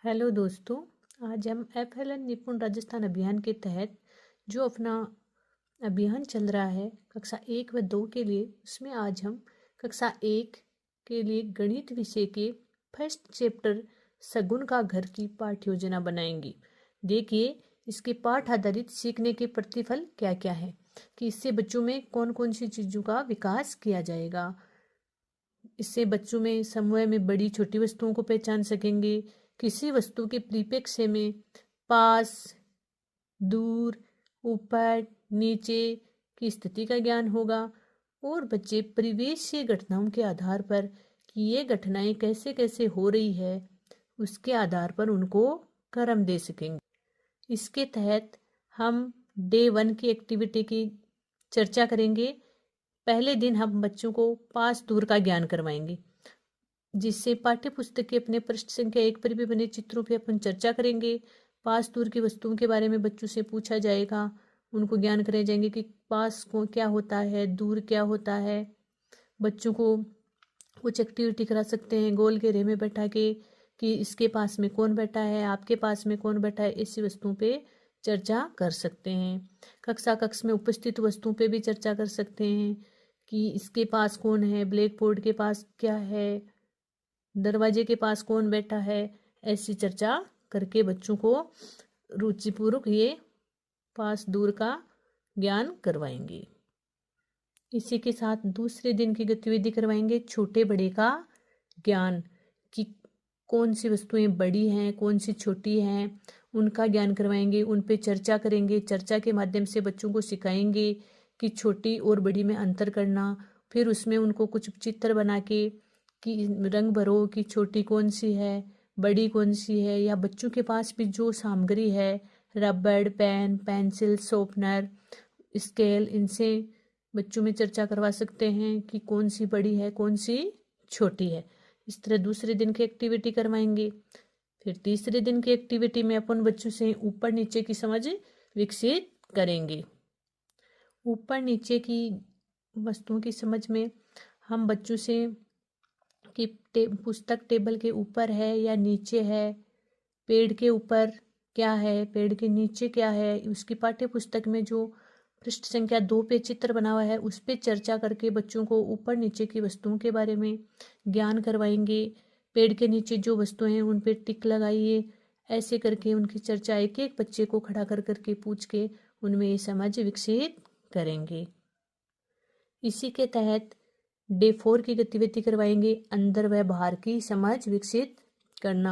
Hello दोस्तों। आज हम FLN निपुण राजस्थान अभियान के तहत जो अपना अभियान चल रहा है कक्षा 1 व 2 के लिए, उसमें आज हम कक्षा 1 के लिए गणित विषय के फर्स्ट चैप्टर सगुन का घर की पाठ्य योजना बनाएंगे। देखिए इसके पाठ आधारित सीखने के प्रतिफल क्या क्या है, कि इससे बच्चों में कौन कौन सी चीज़ों का विकास किया जाएगा। इससे बच्चों में समूह में बड़ी छोटी वस्तुओं को पहचान सकेंगे। किसी वस्तु के परिप्रेक्ष्य में पास, दूर, ऊपर, नीचे की स्थिति का ज्ञान होगा और बच्चे परिवेशीय घटनाओं के आधार पर कि ये घटनाएं कैसे कैसे हो रही है उसके आधार पर उनको क्रम दे सकेंगे। इसके तहत हम डे 1 की एक्टिविटी की चर्चा करेंगे। पहले दिन हम बच्चों को पास दूर का ज्ञान करवाएंगे, जिससे पाठ्य पुस्तक के अपने पृष्ठ संख्या 1 पर भी बने चित्रों पर अपन चर्चा करेंगे। पास दूर की वस्तुओं के बारे में बच्चों से पूछा जाएगा, उनको ज्ञान कराए जाएंगे कि पास को क्या होता है, दूर क्या होता है। बच्चों को कुछ एक्टिविटी करा सकते हैं गोल घेरे में बैठा के, कि इसके पास में कौन बैठा है, आपके पास में कौन बैठा है, ऐसी वस्तुओं पे चर्चा कर सकते हैं। कक्ष में उपस्थित वस्तुओं पे भी चर्चा कर सकते हैं कि इसके पास कौन है, ब्लैक बोर्ड के पास क्या है, दरवाजे के पास कौन बैठा है। ऐसी चर्चा करके बच्चों को रुचिपूर्वक ये पास दूर का ज्ञान करवाएंगे। इसी के साथ दूसरे दिन की गतिविधि करवाएंगे छोटे बड़े का ज्ञान, कि कौन सी वस्तुएं बड़ी हैं, कौन सी छोटी हैं, उनका ज्ञान करवाएंगे। उन पे चर्चा करेंगे। चर्चा के माध्यम से बच्चों को सिखाएंगे कि छोटी और बड़ी में अंतर करना। फिर उसमें उनको कुछ चित्र बना के कि रंग भरो कि छोटी कौन सी है, बड़ी कौन सी है। या बच्चों के पास भी जो सामग्री है, रबड़, पेन, पेंसिल, शॉर्पनर, स्केल, इनसे बच्चों में चर्चा करवा सकते हैं कि कौन सी बड़ी है, कौन सी छोटी है। इस तरह दूसरे दिन की एक्टिविटी करवाएंगे। फिर तीसरे दिन की एक्टिविटी में अपन बच्चों से ऊपर नीचे की समझ विकसित करेंगे। ऊपर नीचे की वस्तुओं की समझ में हम बच्चों से कि पुस्तक टेबल के ऊपर है या नीचे है, पेड़ के ऊपर क्या है, पेड़ के नीचे क्या है, उसकी पाठ्य पुस्तक में जो पृष्ठ संख्या 2 पे चित्र बना हुआ है उस पे चर्चा करके बच्चों को ऊपर नीचे की वस्तुओं के बारे में ज्ञान करवाएंगे। पेड़ के नीचे जो वस्तुएं हैं उन पे टिक लगाइए। ऐसे करके उनकी चर्चा एक एक बच्चे को खड़ा कर करके पूछ के उनमें ये समझ विकसित करेंगे। इसी के तहत डे 4 की गतिविधि करवाएंगे, अंदर व बाहर की समझ विकसित करना।